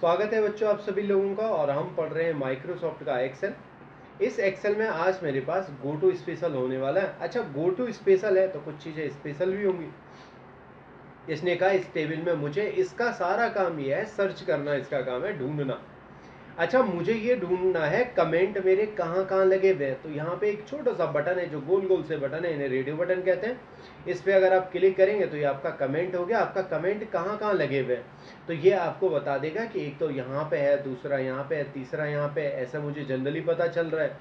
स्वागत है बच्चों आप सभी लोगों का। और हम पढ़ रहे हैं माइक्रोसॉफ्ट का एक्सेल। इस एक्सेल में आज मेरे पास गो टू स्पेशल होने वाला है। अच्छा, गो टू स्पेशल है तो कुछ चीज़ें स्पेशल भी होंगी। इसने कहा इस टेबल में मुझे इसका सारा काम ये है, सर्च करना इसका काम है, ढूंढना। अच्छा, मुझे ये ढूंढना है कमेंट मेरे कहाँ कहाँ लगे हुए हैं। तो यहाँ पे एक छोटा सा बटन है जो गोल गोल से बटन है, इन्हें रेडियो बटन कहते हैं। इस पे अगर आप क्लिक करेंगे तो ये आपका कमेंट हो गया। आपका कमेंट कहाँ कहाँ लगे हुए हैं तो ये आपको बता देगा कि एक तो यहाँ पे है, दूसरा यहाँ पे है, तीसरा यहाँ पे है। ऐसा मुझे जनरली पता चल रहा है,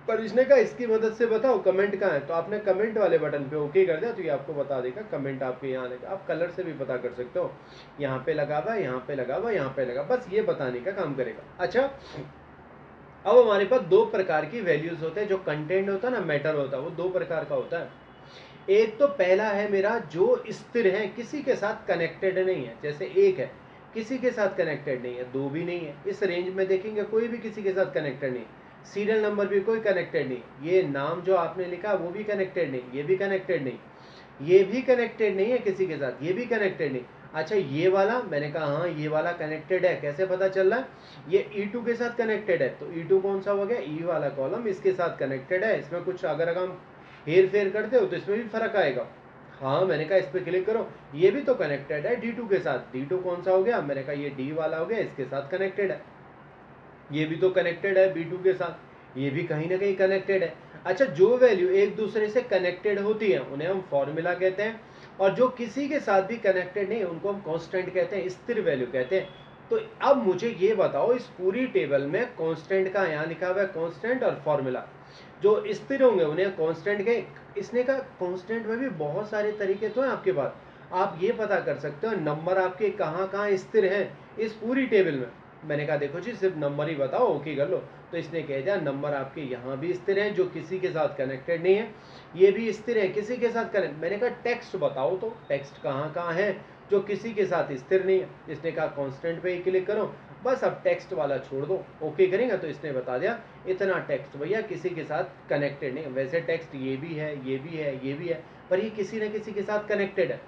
पर इसने कहा इसकी मदद से बताओ कमेंट कहाँ है। तो आपने कमेंट वाले बटन पे ओके कर दिया तो ये आपको बता देगा कमेंट आपके यहाँ लगा। आप कलर से भी पता कर सकते हो, यहाँ पे लगा हुआ, यहाँ पे लगा हुआ, यहाँ पे लगा, बस ये बताने का काम करेगा। अच्छा, अब हमारे पास दो प्रकार की वैल्यूज होते हैं। जो कंटेंट होता है ना, मैटर होता है, वो दो प्रकार का होता है। एक तो पहला है मेरा जो स्थिर है, किसी के साथ कनेक्टेड नहीं है। जैसे एक है किसी के साथ कनेक्टेड नहीं है, दो भी नहीं है। इस रेंज में देखेंगे कोई भी किसी के साथ कनेक्टेड नहीं, सीरियल नंबर भी कोई कनेक्टेड नहीं, ये नाम जो आपने लिखा वो भी कनेक्टेड नहीं, ये भी कनेक्टेड नहीं, ये भी कनेक्टेड नहीं है किसी के साथ, ये भी कनेक्टेड नहीं। अच्छा, ये वाला मैंने कहा हाँ ये वाला कनेक्टेड है। कैसे पता चल रहा है? ये E2 के साथ कनेक्टेड है। तो E2 कौन सा हो गया? E वाला कॉलम इसके साथ कनेक्टेड है। इसमें कुछ अगर हम हेर फेर करते हो तो इसमें भी फर्क आएगा। हाँ, मैंने कहा इस पर क्लिक करो, ये भी तो कनेक्टेड है D2 के साथ। D2 कौन सा हो गया? मैंने कहा ये D वाला हो गया, इसके साथ कनेक्टेड है। ये भी तो कनेक्टेड है B2 के साथ, ये भी कहीं ना कहीं कनेक्टेड है। अच्छा, जो वैल्यू एक दूसरे से कनेक्टेड होती है उन्हें हम फॉर्मूला कहते हैं, और जो किसी के साथ भी कनेक्टेड नहीं उनको हम कांस्टेंट कहते हैं, स्थिर वैल्यू कहते हैं। तो अब मुझे ये बताओ इस पूरी टेबल में कांस्टेंट का यहाँ लिखा हुआ है कांस्टेंट, और फॉर्मूला जो स्थिर होंगे उन्हें कांस्टेंट कहे। इसने कहा कांस्टेंट में भी बहुत सारे तरीके तो हैं आपके पास, आप ये पता कर सकते हो नंबर आपके कहाँ कहाँ स्थिर हैं इस पूरी टेबल में। मैंने कहा देखो जी सिर्फ नंबर ही बताओ, ओके कर लो। तो इसने कह दिया नंबर आपके यहाँ भी स्थिर हैं जो किसी के साथ कनेक्टेड नहीं है, ये भी स्थिर है किसी के साथ कनेक्ट। मैंने कहा टेक्स्ट बताओ, तो टेक्स्ट कहाँ कहाँ है जो किसी के साथ स्थिर नहीं है। इसने कहा कांस्टेंट पे ही क्लिक करो, बस अब टेक्स्ट वाला छोड़ दो, ओके करेंगे तो इसने बता दिया इतना टेक्स्ट भैया किसी के साथ कनेक्टेड नहीं। वैसे टेक्स्ट ये भी है, ये भी है, ये भी है, पर ये किसी न किसी के साथ कनेक्टेड है।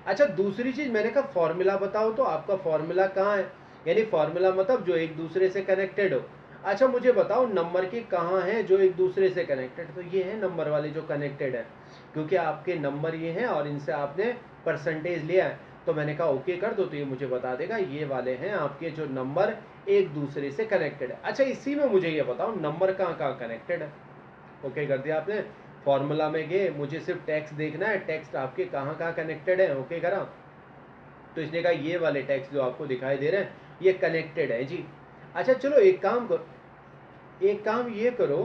अच्छा, दूसरी चीज मैंने कहा फॉर्मूला बताओ, तो आपका फॉर्मूला कहाँ है? यानी फॉर्मूला मतलब जो एक दूसरे से कनेक्टेड हो। अच्छा, मुझे बताओ नंबर के कहाँ हैं जो एक दूसरे से कनेक्टेड? तो ये है नंबर वाले जो कनेक्टेड है, क्योंकि आपके नंबर ये हैं और इनसे आपने परसेंटेज लिया है। तो मैंने कहा ओके कर दो, तो ये मुझे बता देगा ये वाले हैं आपके जो नंबर एक दूसरे से कनेक्टेड है। अच्छा, इसी में मुझे ये बताओ नंबर कहाँ कहाँ कनेक्टेड है। ओके कर दिया आपने, फॉर्मूला में गए, मुझे सिर्फ टेक्स्ट देखना है, टेक्स्ट आपके कहाँ कहाँ कनेक्टेड है, ओके करा। तो इसने कहा ये वाले टेक्स्ट जो आपको दिखाई दे रहे हैं ये कनेक्टेड है जी। अच्छा चलो एक काम करो, एक काम ये करो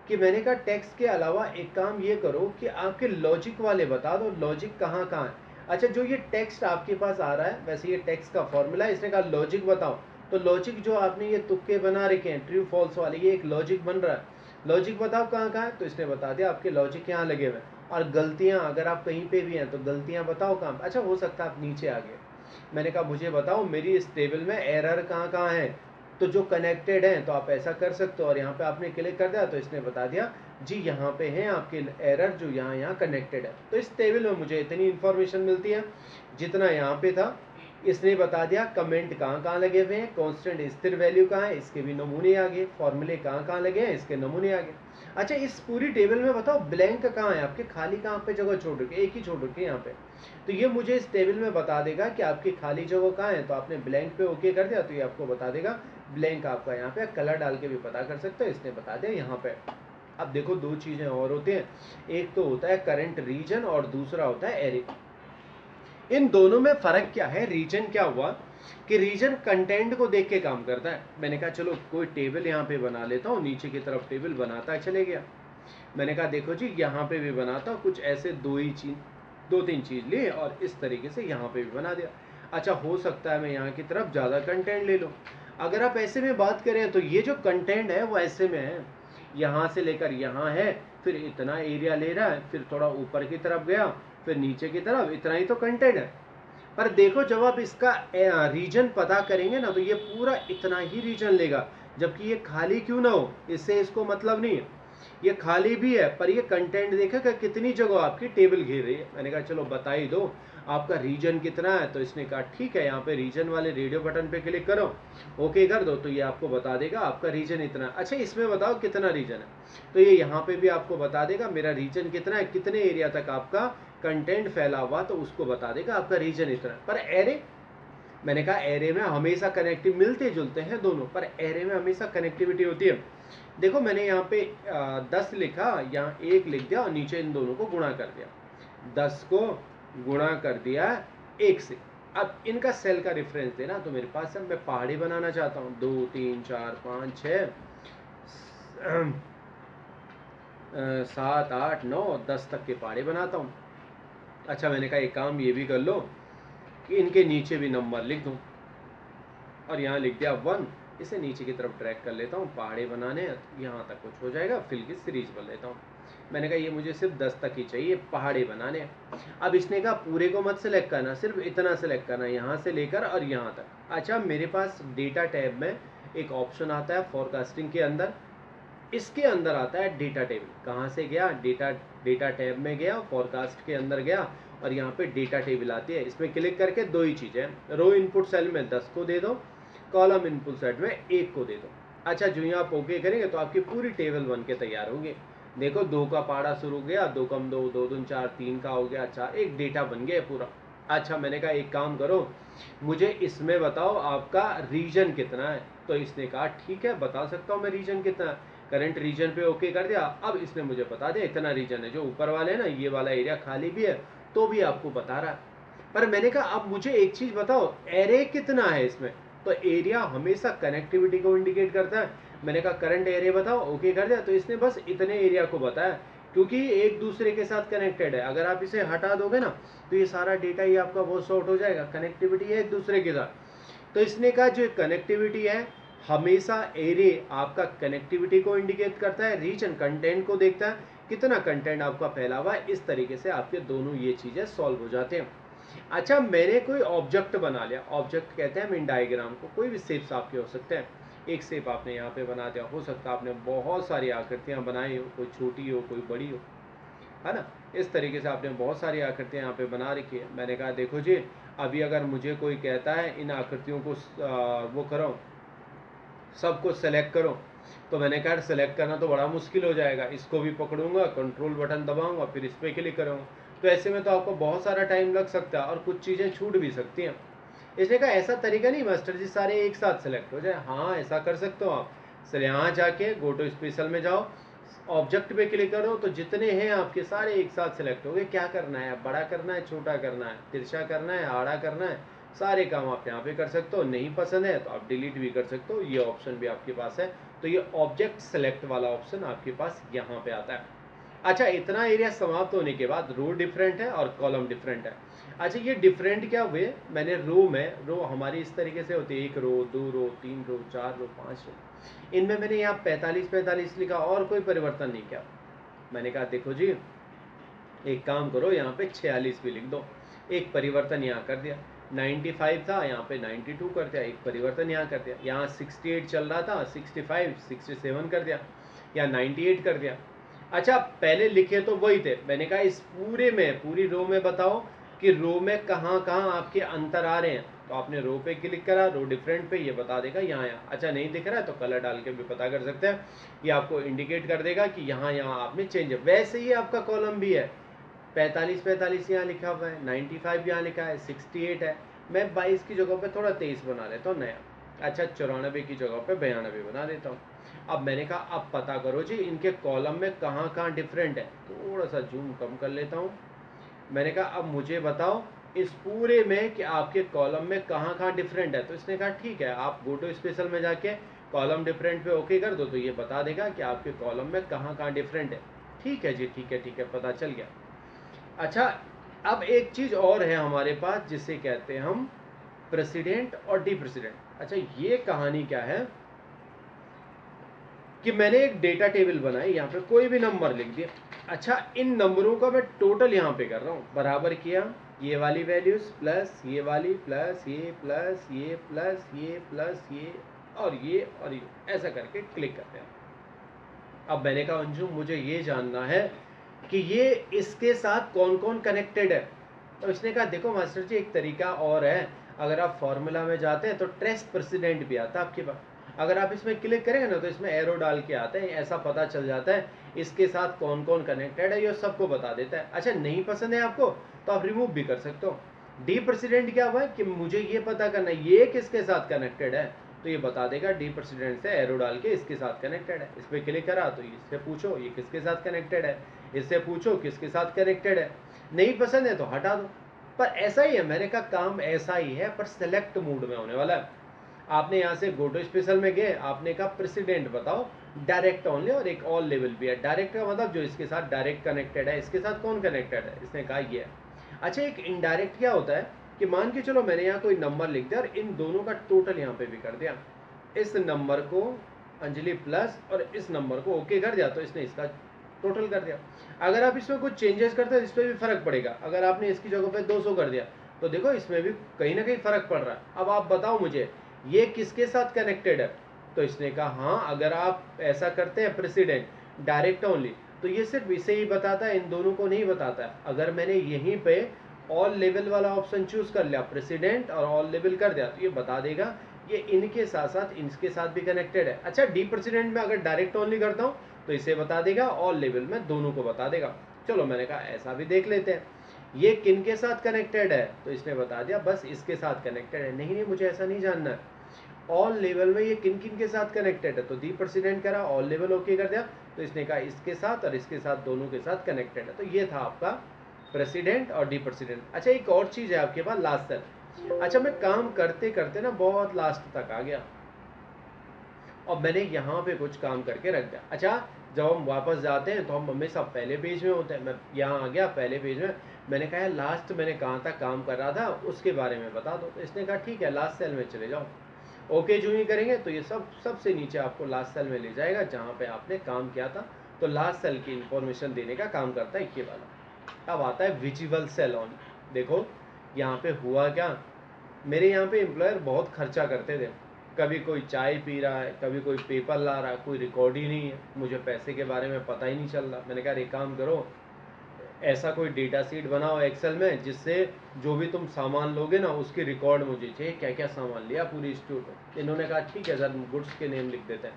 कि मैंने कहा टेक्स्ट के अलावा एक काम ये करो कि आपके लॉजिक वाले बता दो, लॉजिक कहाँ कहाँ है। अच्छा, जो ये टेक्स्ट आपके पास आ रहा है वैसे ये टेक्स्ट का फॉर्मूला है, इसने कहा लॉजिक बताओ। तो लॉजिक जो आपने ये तुक्के बना रखे हैं ट्रू फॉल्स वाले, ये एक लॉजिक बन रहा है, लॉजिक बताओ कहाँ कहाँ है। तो इसने बता दिया आपके लॉजिक यहाँ लगे हुए हैं। और गलतियाँ अगर आप कहीं पे भी हैं तो गलतियाँ बताओ कहाँ। अच्छा, हो सकता है आप नीचे आ गए। मैंने कहा मुझे बताओ मेरी इस टेबल में एरर कहाँ कहाँ है, तो जो कनेक्टेड हैं तो आप ऐसा कर सकते हो। और यहाँ पे आपने क्लिक कर दिया तो इसने बता दिया जी यहाँ पे हैं आपके एरर जो यहाँ यहाँ कनेक्टेड है। तो इस टेबल में मुझे इतनी इन्फॉर्मेशन मिलती है जितना यहाँ पे था। इसने बता दिया कमेंट कहाँ कहाँ लगे हुए हैं, कांस्टेंट स्थिर वैल्यू कहाँ है, इसके भी नमूने आ गए, फॉर्मूले कहाँ कहाँ लगे हैं, इसके नमूने आ गए। अच्छा, इस पूरी टेबल में बताओ ब्लैंक कहाँ है आपके, खाली कहाँ पे जगह छोड़ रखी है, एक ही छोड़ रखी है यहाँ पे। तो ये मुझे इस टेबल में बता देगा कि आपकी खाली जगह कहाँ है। तो आपने ब्लैंक पे ओके कर दिया तो ये आपको बता देगा ब्लैंक आपका यहाँ पे, कलर डाल के भी पता कर सकते हो, इसने बता दिया यहाँ पे। अब देखो दो चीजें और होती हैं, एक तो होता है करंट रीजन और दूसरा होता है एरे। इन दोनों में फर्क क्या है? रीजन क्या हुआ कि रीजन कंटेंट को देख के काम करता है। मैंने कहा चलो कोई टेबल यहाँ पे बना लेता हूँ, नीचे की तरफ टेबल बनाता चले गया। मैंने कहा देखो जी यहाँ पे भी बनाता हूँ, कुछ ऐसे दो तीन चीज लिए और इस तरीके से यहाँ पे भी बना दिया। अच्छा, हो सकता है मैं यहाँ की तरफ ज्यादा कंटेंट ले लूँ। अगर आप ऐसे में बात करें तो ये जो कंटेंट है वो ऐसे में है, यहाँ से लेकर यहाँ है, फिर इतना एरिया ले रहा है, फिर थोड़ा ऊपर की तरफ गया, फिर नीचे की तरफ, इतना ही तो कंटेंट है। पर देखो जब आप इसका रीजन पता करेंगे ना तो ये पूरा इतना ही रीजन लेगा, जबकि ये खाली क्यों ना हो इससे इसको मतलब नहीं है। ये खाली भी है पर ये कंटेंट देखेगा कितनी जगह आपकी टेबल घेर रही है। मैंने कहा चलो बता ही दो आपका रीजन कितना है, तो इसने कहा ठीक है, यहाँ पे रीजन वाले रेडियो बटन पे क्लिक करो, ओके कर दो, तो ये आपको बता देगा आपका रीजन इतना। अच्छा इसमें बताओ कितना रीजन है, तो ये यहाँ पे भी आपको बता देगा मेरा रीजन कितना है, कितने एरिया तक आपका कंटेंट फैला हुआ, तो उसको बता देगा आपका रीजन इतना। पर एरे, मैंने कहा एरे में हमेशा कनेक्टिव मिलते जुलते हैं दोनों, पर एरे में हमेशा कनेक्टिविटी होती है। देखो मैंने यहाँ पे 10 लिखा, यहाँ 1 लिख दिया और नीचे इन दोनों को गुणा कर दिया, 10 को गुणा कर दिया 1 से। अब इनका सेल का रेफरेंस देना, तो मेरे पास है, मैं पहाड़ी बनाना चाहता हूँ, 2 3 4 5 6 7 8 9 10 तक के पहाड़े बनाता हूँ। अच्छा मैंने कहा एक काम ये भी कर लो कि इनके नीचे भी नंबर लिख दूँ, और यहाँ लिख दिया 1, इसे नीचे की तरफ ड्रैग कर लेता हूँ, पहाड़े बनाने यहाँ तक कुछ हो जाएगा, फिल की सीरीज बन लेता हूँ। मैंने कहा ये मुझे सिर्फ 10 तक ही चाहिए पहाड़े बनाने। अब इसने कहा पूरे को मत सेलेक्ट करना, सिर्फ इतना सेलेक्ट करना, यहाँ से लेकर और यहाँ तक। अच्छा मेरे पास डेटा टैब में एक ऑप्शन आता है फॉरकास्टिंग के अंदर, इसके अंदर आता है डेटा टेबल। कहाँ से गया, डेटा टैब में गया, फॉरकास्ट के अंदर गया और यहाँ पे डेटा टेबल आती है। इसमें क्लिक करके दो ही चीज़ें, रो इनपुट सेल में 10 को दे दो, कॉलम इनपुट सेट में 1 को दे दो। अच्छा जो यहाँ आप ओके करेंगे तो आपकी पूरी टेबल बन के तैयार होगी। देखो 2 का पहाड़ा शुरू गया, 2 कम 2 2 दून 4, 3 का हो गया 4, एक डेटा बन गया पूरा। अच्छा मैंने कहा एक काम करो मुझे इसमें बताओ आपका रीजन कितना है, तो इसने कहा ठीक है बता सकता हूँ मैं रीजन कितना है। करंट रीजन पे ओके कर दिया। अब इसने मुझे बता दिया इतना रीजन है, जो ऊपर वाले है ना ये वाला एरिया खाली भी है तो भी आपको बता रहा है। पर मैंने कहा अब मुझे एक चीज बताओ एरे कितना है इसमें, तो एरिया हमेशा कनेक्टिविटी को इंडिकेट करता है। मैंने कहा करंट एरिया बताओ, ओके कर दिया, तो इसने बस इतने एरिया को बताया क्योंकि एक दूसरे के साथ कनेक्टेड है। अगर आप इसे हटा दोगे ना तो ये सारा डेटा ही आपका बहुत शॉर्ट हो जाएगा, कनेक्टिविटी है एक दूसरे के साथ। तो इसने कहा जो कनेक्टिविटी है हमेशा एरे आपका कनेक्टिविटी को इंडिकेट करता है, रीजन कंटेंट को देखता है कितना कंटेंट आपका फैला हुआ है। इस तरीके से आपके दोनों ये चीजें सॉल्व हो जाते हैं। अच्छा मैंने कोई ऑब्जेक्ट बना लिया, ऑब्जेक्ट कहते हैं इन डायग्राम को, कोई भी शेप्स आपके हो सकते हैं। एक शेप आपने यहाँ पे बना दिया, हो सकता है आपने बहुत सारी आकृतियाँ बनाई हो, कोई छोटी हो कोई बड़ी हो, है ना। इस तरीके से आपने बहुत सारी आकृतियाँ यहाँ पे बना रखी है। मैंने कहा देखो जी अभी अगर मुझे कोई कहता है इन आकृतियों को वो करो, सबको सेलेक्ट करो, तो मैंने कहा सेलेक्ट करना तो बड़ा मुश्किल हो जाएगा, इसको भी पकड़ूंगा, कंट्रोल बटन दबाऊंगा, फिर इस पर क्लिक करूँगा, तो ऐसे में तो आपको बहुत सारा टाइम लग सकता है और कुछ चीज़ें छूट भी सकती हैं। इसने कहा ऐसा तरीका नहीं मास्टर जी सारे एक साथ सेलेक्ट हो जाए। हाँ ऐसा कर सकते हो आप। सर यहाँ जाके गो टू स्पेशल में जाओ, ऑब्जेक्ट पे क्लिक करो, तो जितने हैं आपके सारे एक साथ सेलेक्ट हो गए। क्या करना है, बड़ा करना है, छोटा करना है, तिरछा करना है, आड़ा करना है, सारे काम आप यहाँ पे कर सकते हो। नहीं पसंद है तो आप डिलीट भी कर सकते हो, ये ऑप्शन भी आपके पास है। तो ये ऑब्जेक्ट सेलेक्ट वाला ऑप्शन आपके पास यहाँ पे आता है। अच्छा इतना एरिया समाप्त होने के बाद रो डिफरेंट है और कॉलम डिफरेंट है। अच्छा ये डिफरेंट क्या हुए, मैंने रो हमारी इस तरीके से होती है, 1 रो 2 रो 3 रो 4 रो 5 रो, इनमें मैंने यहाँ 45 लिखा और कोई परिवर्तन नहीं किया। मैंने कहा देखो जी एक काम करो यहाँ पे 46 भी लिख दो, एक परिवर्तन यहाँ कर दिया। 95 था यहाँ पे 92 कर दिया, एक परिवर्तन यहाँ कर दिया। यहाँ 68 चल रहा था 65 67 कर दिया, या 98 कर दिया। अच्छा पहले लिखे तो वही थे, मैंने कहा इस पूरे में पूरी रो में बताओ कि रो में कहाँ कहाँ आपके अंतर आ रहे हैं, तो आपने रो पे क्लिक करा, रो डिफरेंट पे, ये बता देगा यहाँ यहाँ। अच्छा नहीं दिख रहा है तो कलर डाल के भी पता कर सकते हैं, ये आपको इंडिकेट कर देगा कि यहाँ यहाँ आप में चेंज है। वैसे ही आपका कॉलम भी है, 45 यहाँ लिखा हुआ है, 95 यहाँ लिखा है, 68 है। मैं 22 की जगह पे थोड़ा 23 बना लेता हूँ नया। अच्छा 94 की जगह पे 92 बना देता हूँ। अब मैंने कहा अब पता करो जी इनके कॉलम में कहाँ कहाँ डिफरेंट है, थोड़ा सा जूम कम कर लेता हूँ। मैंने कहा अब मुझे बताओ इस पूरे में कि आपके कॉलम में कहाँ कहाँ डिफरेंट है, तो इसने कहा ठीक है आप गो टू स्पेशल में जाके कॉलम डिफरेंट पे ओके कर दो, तो ये बता देगा कि आपके कॉलम में कहाँ कहाँ डिफरेंट है। ठीक है जी ठीक है पता चल गया। अच्छा अब एक चीज़ और है हमारे पास जिसे कहते हैं हम प्रेसिडेंट और डी प्रेसिडेंट। अच्छा ये कहानी क्या है कि मैंने एक डेटा टेबल बनाई, यहाँ पे कोई भी नंबर लिख दिया। अच्छा इन नंबरों का मैं टोटल यहाँ पे कर रहा हूँ, बराबर किया, ये वाली वैल्यूज प्लस ये वाली प्लस ये प्लस ये प्लस ये प्लस ये और ये, ऐसा करके क्लिक करते हैं। अब मैंने कहा अंशु मुझे ये जानना है कि ये इसके साथ कौन कौन कनेक्टेड है। तो इसने कहा देखो मास्टर जी एक तरीका और है, अगर आप फॉर्मूला में जाते हैं तो ट्रेस प्रेसिडेंट भी आता है आपके पास, अगर आप इसमें क्लिक करेंगे ना तो इसमें एरो डाल के आता है, ऐसा पता चल जाता है इसके साथ कौन कौन कनेक्टेड है, ये सबको बता देता है। अच्छा नहीं पसंद है आपको तो आप रिमूव भी कर सकते हो। डी प्रेसिडेंट क्या हुआ है कि मुझे ये पता करना है ये किसके साथ कनेक्टेड है, तो ये बता देगा डी प्रेसिडेंट से एरो डाल के इसके साथ कनेक्टेड है। इस पर क्लिक करा तो इससे पूछो ये किसके साथ कनेक्टेड है, इससे पूछो किसके साथ कनेक्टेड है, नहीं पसंद है तो हटा दो। पर ऐसा ही है, मैंने कहा काम ऐसा ही है पर सेलेक्ट मोड में होने वाला है। आपने यहाँ से गो टू स्पेशल में गए, आपने कहा प्रेसिडेंट बताओ डायरेक्ट ओनली, और एक ऑल लेवल भी है। डायरेक्ट का मतलब जो इसके साथ डायरेक्ट कनेक्टेड है, इसके साथ कौन कनेक्टेड है, इसने कहा ये है। अच्छा एक इनडायरेक्ट क्या होता है कि मान के चलो मैंने यहाँ कोई नंबर लिख दिया और इन दोनों का टोटल यहाँ पे भी कर दिया, इस नंबर को अंजलि प्लस और इस नंबर को ओके कर दिया तो इसने इसका टोटल कर दिया। अगर आप इसमें कुछ चेंजेस करते हैं इस पर भी फर्क पड़ेगा, अगर आपने इसकी जगह पे 200 कर दिया तो देखो इसमें भी कहीं ना कहीं फर्क पड़ रहा है। अब आप बताओ मुझे ये किसके साथ कनेक्टेड है, तो इसने कहा हाँ अगर आप ऐसा करते हैं प्रेसिडेंट डायरेक्ट ओनली तो ये सिर्फ इसे ही बताता है, इन दोनों को नहीं बताता है। अगर मैंने यहीं पे ऑल लेवल वाला ऑप्शन चूज कर लिया प्रेसिडेंट और ऑल लेवल कर दिया तो ये बता देगा ये इनके साथ साथ इनके साथ भी कनेक्टेड है। अच्छा डी प्रेसिडेंट में अगर डायरेक्ट ओनली करता हूँ तो इसे बता देगा, ऑल लेवल में दोनों को बता देगा। चलो मैंने कहा ऐसा भी देख लेते हैं ये किन के साथ कनेक्टेड है, तो इसने बता दिया बस इसके साथ कनेक्टेड है। नहीं नहीं मुझे ऐसा नहीं जानना है, ऑल लेवल में ये किन किन के साथ कनेक्टेड है, तो दी प्रेसिडेंट करा ऑल लेवल ओके कर दिया तो इसने कहा इसके साथ और इसके साथ दोनों के साथ कनेक्टेड है। तो ये था आपका प्रेसिडेंट और डी प्रेसिडेंट। अच्छा एक और चीज है आपके पास लास्ट सेल। अच्छा मैं काम करते करते ना बहुत लास्ट तक आ गया और मैंने यहाँ पे कुछ काम करके रख दिया। अच्छा जब हम वापस जाते हैं तो हम हमेशा पहले पेज में होते हैं, मैं यहाँ आ गया पहले पेज में, मैंने कहा लास्ट मैंने कहाँ तक काम कर रहा था उसके बारे में बता दो, तो इसने कहा ठीक है लास्ट सेल में चले जाओ। ओके जो ही करेंगे तो ये सबसे नीचे आपको लास्ट सेल में ले जाएगा जहाँ पे आपने काम किया था। तो लास्ट सेल की इंफॉर्मेशन देने का काम करता है ये वाला। अब आता है विजिबल सेल ऑन। देखो यहाँ पे हुआ क्या, मेरे यहाँ पे एम्प्लॉयर बहुत खर्चा करते थे, कभी कोई चाय पी रहा है, कभी कोई पेपर ला रहा है, कोई रिकॉर्ड ही नहीं है, मुझे पैसे के बारे में पता ही नहीं चल रहा। मैंने कहा एक काम करो ऐसा कोई डेटा सीट बनाओ एक्सेल में जिससे जो भी तुम सामान लोगे ना उसकी रिकॉर्ड मुझे चाहिए, क्या क्या सामान लिया पूरी इंस्टीट्यूट। इन्होंने कहा ठीक है सर गुड्स के नेम लिख देते हैं,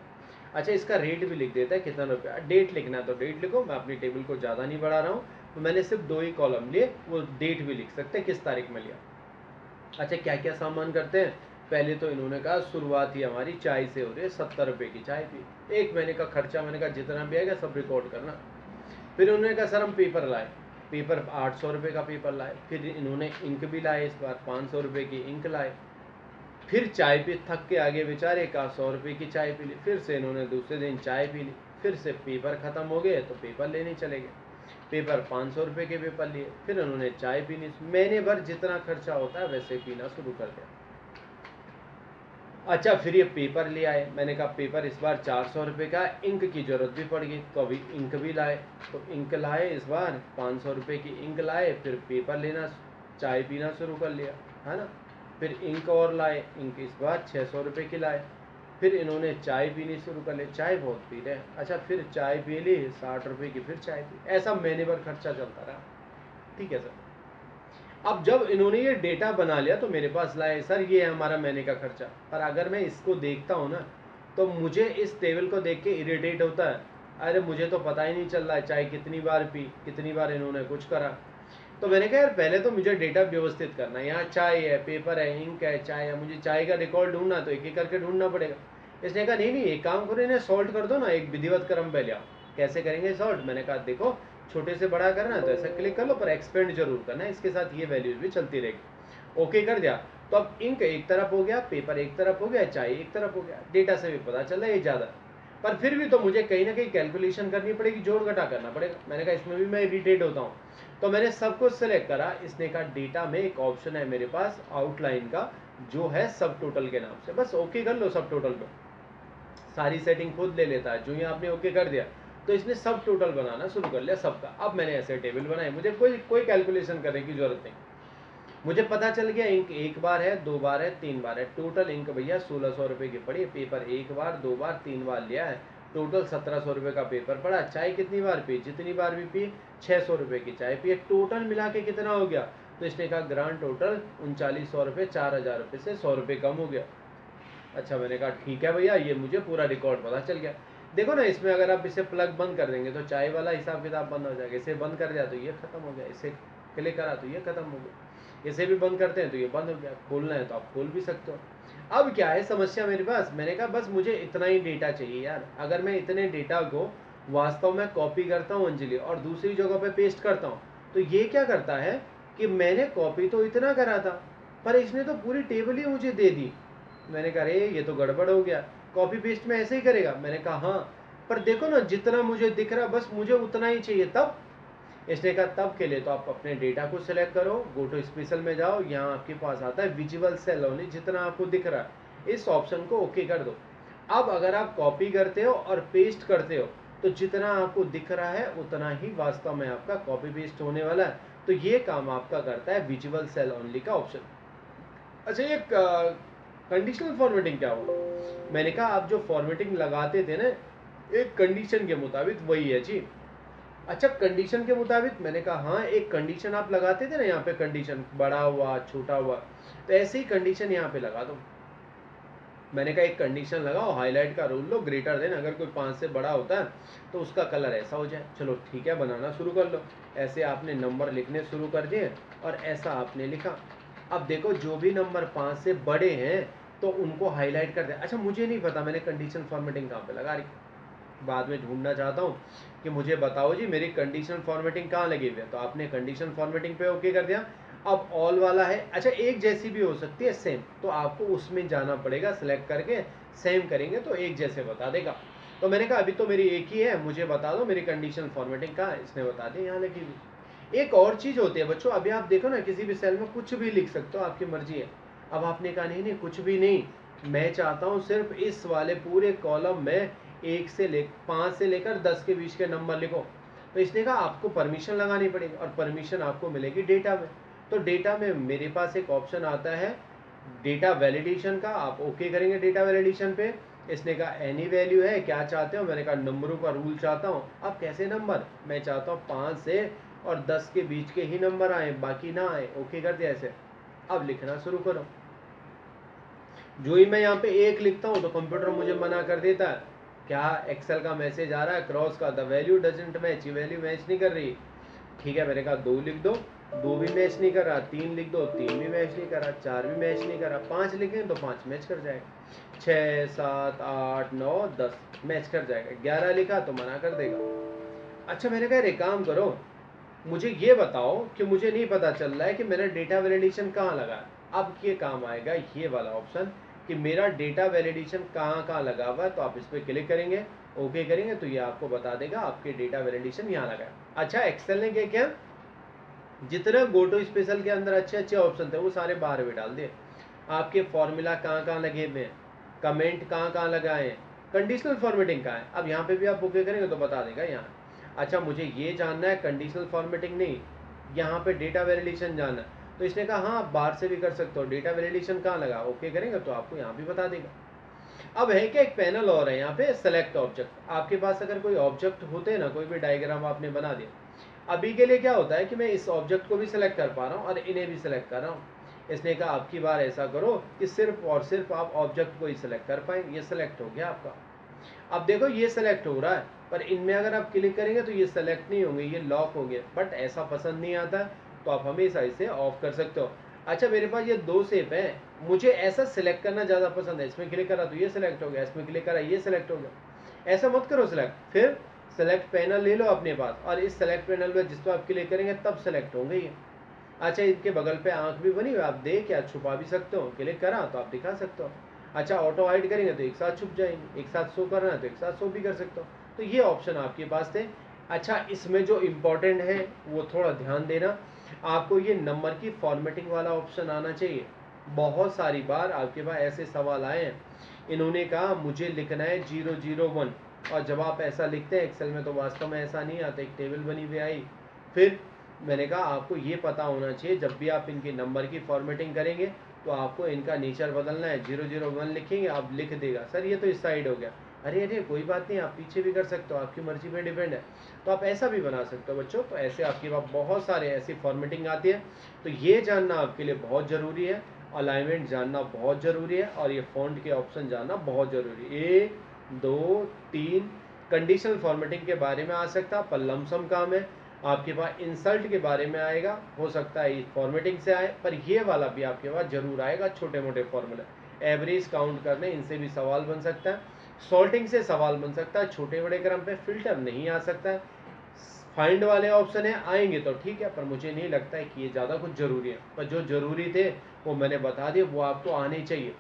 अच्छा इसका रेट भी लिख देता है कितना रुपया, डेट लिखना है तो डेट लिखो, मैं अपनी टेबल को ज़्यादा नहीं बढ़ा रहा हूँ, तो मैंने सिर्फ 2 ही कॉलम लिए, वो डेट भी लिख सकते हैं किस तारीख में लिया। अच्छा क्या क्या सामान करते हैं, पहले तो इन्होंने कहा शुरुआत ही हमारी चाय से हो रही है, 70 रुपये की चाय पी, 1 महीने का खर्चा, मैंने कहा जितना भी आएगा सब रिकॉर्ड करना। फिर उन्होंने कहा सर हम पेपर लाए, पेपर 800 रुपये का पेपर लाए, फिर इन्होंने इंक भी लाए, इस बार 500 रुपये की इंक लाए, फिर चाय पी, थक के आगे बेचारे का 100 रुपये की चाय पी ली, फिर से इन्होंने दूसरे दिन चाय पी ली, फिर से पेपर ख़त्म हो गए तो पेपर लेने चले गए, पेपर 500 रुपये के पेपर लिए, फिर उन्होंने चाय पीनी, महीने भर जितना खर्चा होता है वैसे पीना शुरू कर दिया। अच्छा फिर ये पेपर ले आए, मैंने कहा पेपर इस बार 400 रुपये का, इंक की ज़रूरत भी पड़ गई तो अभी इंक भी लाए, तो इंक लाए इस बार 500 रुपये की इंक लाए, फिर पेपर लेना चाय पीना शुरू कर लिया है ना, फिर इंक और लाए, इंक इस बार 600 रुपये की लाए, फिर इन्होंने चाय पीनी शुरू कर ली, चाय बहुत पी रहे हैं, अच्छा फिर चाय पी ली 60 रुपये की, फिर चाय पी, ऐसा महीने भर खर्चा चलता रहा। ठीक है सर, अब जब इन्होंने ये डेटा बना लिया तो मेरे पास लाए सर ये है हमारा महीने का खर्चा, पर अगर मैं इसको देखता हूँ ना तो मुझे इस टेबल को देख के इरिटेट होता है, अरे मुझे तो पता ही नहीं चल रहा है चाय कितनी बार पी, कितनी बार इन्होंने कुछ करा। तो मैंने कहा यार पहले तो मुझे डेटा व्यवस्थित करना है, यहाँ चाय है, पेपर है, इंक है, चाय है, मुझे चाय का रिकॉर्ड ढूंढना तो एक एक करके ढूंढना पड़ेगा। इसने कहा नहीं नहीं एक काम करो इन्हें सॉल्ट कर दो ना, एक विधिवत क्रम पे ले आओ। कैसे करेंगे सॉल्ट, मैंने कहा देखो छोटे से बड़ा करना है तो ऐसा क्लिक कर लो, पर एक्सपेंड जरूर करना है, इसके साथ ये वैल्यूज भी चलती रहेगी। ओके कर दिया तो अब इंक एक तरफ हो गया, पेपर एक तरफ हो गया, चाय एक तरफ हो गया, डेटा से भी पता चल रहा है ये ज़्यादा, पर फिर भी तो मुझे कहीं ना कहीं कैलकुलेशन करनी पड़ेगी, जोड़ घटा करना पड़ेगा। मैंने कहा इसमें भी मैं इरिटेट होता हूँ, तो मैंने सब कुछ सेलेक्ट करा। इसने कहा डेटा में एक ऑप्शन है मेरे पास आउटलाइन का जो है सब टोटल के नाम से, बस ओके कर लो सब टोटल पे, सारी सेटिंग खुद ले लेता है। जो ही आपने ओके कर दिया तो इसने सब टोटल बनाना शुरू कर लिया सबका। अब मैंने ऐसे टेबल बनाए, मुझे कोई कैलकुलेशन करने की जरूरत नहीं, मुझे पता चल गया इंक 1 बार है, 2 बार है, 3 बार है, टोटल इंक भैया 1600 रुपये की पड़ी, पेपर 1 बार 2 बार 3 बार लिया है, टोटल 1700 रुपये का पेपर पड़ा, चाय कितनी बार पी, जितनी बार भी पी 600 रुपये की चाय पी, टोटल मिला के कितना हो गया, तो इसने कहा ग्रांड टोटल 3900 रुपये, 4000 रुपये से 100 रुपये कम हो गया। अच्छा मैंने कहा ठीक है भैया, ये मुझे पूरा रिकॉर्ड पता चल गया। देखो ना इसमें अगर आप इसे प्लग बंद कर देंगे तो चाय वाला हिसाब किताब बंद हो जाएगा, इसे बंद कर दिया तो ये खत्म हो गया, इसे क्लिक करा तो ये खत्म हो गया, इसे भी बंद करते हैं तो ये बंद हो गया, खोलना है तो आप खोल भी सकते हो। अब क्या है समस्या मेरे पास, मैंने कहा बस मुझे इतना ही डेटा चाहिए यार, अगर मैं इतने डेटा को वास्तव में कॉपी करता हूँ अंजलि और दूसरी जगह पे पेस्ट करता हूँ, तो ये क्या करता है कि मैंने कॉपी तो इतना करा था पर इसने तो पूरी टेबल ही मुझे दे दी। मैंने कहा अरे ये तो गड़बड़ हो गया, कॉपी पेस्ट में ऐसे ही करेगा। मैंने कहा हाँ, पर देखो ना जितना मुझे दिख रहा बस मुझे उतना ही चाहिए। तब इसने कहा तब के लिए तो आप अपने डेटा को सिलेक्ट करो, गो टू स्पेशल में जाओ, यहाँ आपके पास आता है विजुअल सेल ओनली, जितना आपको दिख रहा है इस ऑप्शन को ओके कर दो। अब अगर आप कॉपी करते हो और पेस्ट करते हो तो जितना आपको दिख रहा है उतना ही वास्तव में आपका कॉपी पेस्ट होने वाला है। तो ये काम आपका करता है विजुअल सेल ओनली का ऑप्शन। अच्छा ये कंडीशनल फॉर्मेटिंग क्या हुआ, मैंने कहा आप जो फॉर्मेटिंग लगाते थे ना एक कंडीशन के मुताबिक वही है जी। अच्छा कंडीशन के मुताबिक, मैंने कहा हाँ, एक कंडीशन आप लगाते थे ना यहाँ पे, कंडीशन बड़ा हुआ छोटा हुआ, तो ऐसे ही कंडीशन यहाँ पे लगा दो। मैंने कहा एक कंडीशन लगाओ, हाईलाइट का रूल लो, ग्रेटर देन, अगर कोई 5 से बड़ा होता है तो उसका कलर ऐसा हो जाए। चलो ठीक है, बनाना शुरू कर लो। ऐसे आपने नंबर लिखने शुरू कर दिए और ऐसा आपने लिखा। अब देखो जो भी नंबर 5 से बड़े हैं तो उनको हाईलाइट कर दे। अच्छा मुझे नहीं पता मैंने कंडीशन फॉर्मेटिंग कहाँ पे लगा रही, बाद में ढूंढना चाहता हूँ कि मुझे बताओ जी मेरी कंडीशन फॉर्मेटिंग कहाँ लगी हुई है। तो आपने कंडीशन फॉर्मेटिंग पे ओके कर दिया। अब ऑल वाला है, अच्छा एक जैसी भी हो सकती है सेम, तो आपको उसमें जाना पड़ेगा, सिलेक्ट करके सेम करेंगे तो एक जैसे बता देगा। तो मैंने कहा अभी तो मेरी एक ही है, मुझे बता दो मेरी कंडीशन फॉर्मेटिंग कहाँ है। इसने बता दिया यहाँ लगी हुई। एक और चीज होती है बच्चों, अभी आप देखो ना किसी भी सेल में कुछ भी लिख सकते हो, आपकी मर्जी है। अब आपने कहा नहीं नहीं कुछ भी नहीं, मैं चाहता हूँ सिर्फ इस वाले पूरे कॉलम में 5 से लेकर 10 के बीच के नंबर लिखो। तो इसने कहा आपको परमिशन लगानी पड़ेगी और परमिशन आपको मिलेगी डेटा में। तो डेटा में मेरे पास एक ऑप्शन आता है डेटा वैलिडेशन का, आप ओके करेंगे डेटा वैलिडेशन पे। इसने कहा एनी वैल्यू है, क्या चाहते हो, मैंने कहा नंबरों का रूल चाहता हूँ। अब कैसे नंबर, मैं चाहता हूँ 5 से और 10 के बीच के ही नंबर आए, बाकी ना आए। ओके कर दिया ऐसे। अब लिखना शुरू करो। जो ही मैं यहाँ पे 1 लिखता हूँ तो कंप्यूटर मुझे मना कर देता है, क्या एक्सेल का मैसेज आ रहा है क्रॉस का, द वैल्यू डजंट मैच, ये वैल्यू मैच नहीं कर रही। ठीक है मैंने कहा 2 लिख दो, 2 भी मैच नहीं कर रहा, 3 लिख दो, 3 भी मैच नहीं कर रहा, 4 भी मैच नहीं कर रहा, 5 लिखें तो 5 मैच कर जाएगा, 6 7 8 9 10 मैच कर जाएगा, 11 लिखा तो मना कर देगा। अच्छा मैंने कहा एक काम करो, मुझे ये बताओ कि मुझे नहीं पता चल रहा है कि मेरा डेटा वैलिडेशन कहाँ लगा है। अब ये काम आएगा ये वाला ऑप्शन कि मेरा डेटा वैलिडेशन कहाँ कहाँ लगा हुआ है। तो आप इस पर क्लिक करेंगे, ओके करेंगे तो ये आपको बता देगा आपके डेटा वैलिडेशन यहाँ लगा है। अच्छा एक्सेल ने क्या जितने गोटो स्पेशल के अंदर अच्छे अच्छे ऑप्शन थे वो सारे बाहर भी डाल दिए। आपके फॉर्मूला कहाँ कहाँ लगे हुए हैं, कमेंट कहाँ कहाँ लगाए हैं, कंडीशनल फॉर्मेटिंग कहाँ है। अब यहाँ पे भी आप ओके करेंगे तो बता देगा यहाँ। अच्छा मुझे ये जानना है कंडीशनल फॉर्मेटिंग नहीं, यहाँ पे डेटा वैलिडेशन जानना है। तो इसने कहा हाँ आप बाहर से भी कर सकते हो, डेटा वैलिडेशन कहाँ लगा, ओके करेंगे तो आपको यहाँ भी बता देगा। अब है क्या एक पैनल और है यहाँ पे सेलेक्ट ऑब्जेक्ट। आपके पास अगर कोई ऑब्जेक्ट होते हैं ना, कोई भी डायग्राम आपने बना दिया, अभी के लिए क्या होता है कि मैं इस ऑब्जेक्ट को भी सिलेक्ट कर पा रहा हूँ और इन्हें भी सिलेक्ट कर रहा हूँ। इसने कहा आपकी बार ऐसा करो कि सिर्फ और सिर्फ आप ऑब्जेक्ट को ही सिलेक्ट कर पाए। ये सिलेक्ट हो गया आपका। अब देखो ये सिलेक्ट हो रहा है पर इनमें अगर आप क्लिक करेंगे तो ये सिलेक्ट नहीं होंगे, ये लॉक हो गए। बट ऐसा पसंद नहीं आता तो आप हमेशा इसे ऑफ कर सकते हो। अच्छा मेरे पास ये 2 शेप है, मुझे ऐसा सिलेक्ट करना ज़्यादा पसंद है। इसमें क्लिक करा तो ये सिलेक्ट हो गया, इसमें क्लिक करा ये सिलेक्ट हो गया। ऐसा मत करो सिलेक्ट, फिर सेलेक्ट पैनल ले लो अपने पास और इस सेलेक्ट पैनल में जिस पर आप क्लिक करेंगे तब सेलेक्ट होंगे ये। अच्छा इनके बगल पे आंख भी बनी हुई, आप देख या छुपा भी सकते हो, क्लिक करा तो आप दिखा सकते हो। अच्छा ऑटो हाइड करेंगे तो एक साथ छुप जाएंगे, एक साथ शो करना है तो एक साथ शो भी कर सकते हो। तो ये ऑप्शन आपके पास थे। अच्छा इसमें जो इम्पोर्टेंट है वो थोड़ा ध्यान देना, आपको ये नंबर की फॉर्मेटिंग वाला ऑप्शन आना चाहिए। बहुत सारी बार आपके पास ऐसे सवाल आए हैं, इन्होंने कहा मुझे लिखना है 001 और जब आप ऐसा लिखते हैं एक्सेल में तो वास्तव में ऐसा नहीं आता, एक टेबल बनी हुई आई। फिर मैंने कहा आपको ये पता होना चाहिए जब भी आप इनके नंबर की फॉर्मेटिंग करेंगे तो आपको इनका नेचर बदलना है। 001 लिखेंगे आप लिख देगा सर ये तो इस साइड हो गया, अरे अरे कोई बात नहीं, आप पीछे भी कर सकते हो, आपकी मर्जी पे डिपेंड है। तो आप ऐसा भी बना सकते हो बच्चों। तो ऐसे आपके पास बहुत सारे ऐसी फॉर्मेटिंग आती है। तो ये जानना आपके लिए बहुत ज़रूरी है, अलाइनमेंट जानना बहुत ज़रूरी है, और ये फॉन्ट के ऑप्शन जानना बहुत ज़रूरी है। 1 2 3 कंडीशनल फॉर्मेटिंग के बारे में आ सकता है, पर लमसम काम है। आपके पास इंसल्ट के बारे में आएगा, हो सकता है फॉर्मेटिंग से आए, पर ये वाला भी आपके पास जरूर आएगा, छोटे मोटे फॉर्मूले, एवरेज काउंट करने, इनसे भी सवाल बन सकता है। सॉल्टिंग से सवाल बन सकता है, छोटे बड़े क्रम पे। फिल्टर नहीं आ सकता है। फाइंड वाले ऑप्शन है, आएंगे तो ठीक है, पर मुझे नहीं लगता है कि ये ज़्यादा कुछ ज़रूरी है। पर जो ज़रूरी थे वो मैंने बता दिए, वो आपको आने चाहिए।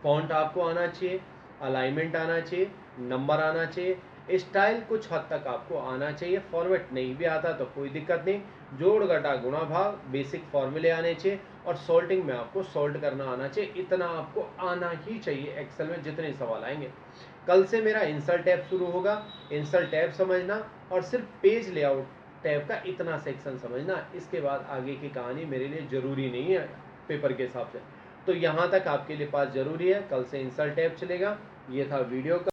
फॉन्ट आपको आना चाहिए, अलाइनमेंट आना चाहिए, नंबर आना चाहिए, स्टाइल कुछ हद तक आपको आना चाहिए। फॉर्मेट नहीं भी आता तो कोई दिक्कत नहीं, जोड़ घटा गुणा भाग बेसिक फॉर्मूले आने चाहिए, और सॉल्टिंग में आपको सॉल्ट करना आना चाहिए। इतना आपको आना ही चाहिए एक्सेल में जितने सवाल आएंगे। कल से मेरा इंसर्ट टैब शुरू होगा, इंसर्ट टैब समझना, और सिर्फ पेज लेआउट टैब का इतना सेक्शन समझना। इसके बाद आगे की कहानी मेरे लिए ज़रूरी नहीं है पेपर के हिसाब से। तो यहाँ तक आपके लिए पास ज़रूरी है। कल से इंसर्ट टैब चलेगा। ये था वीडियो का।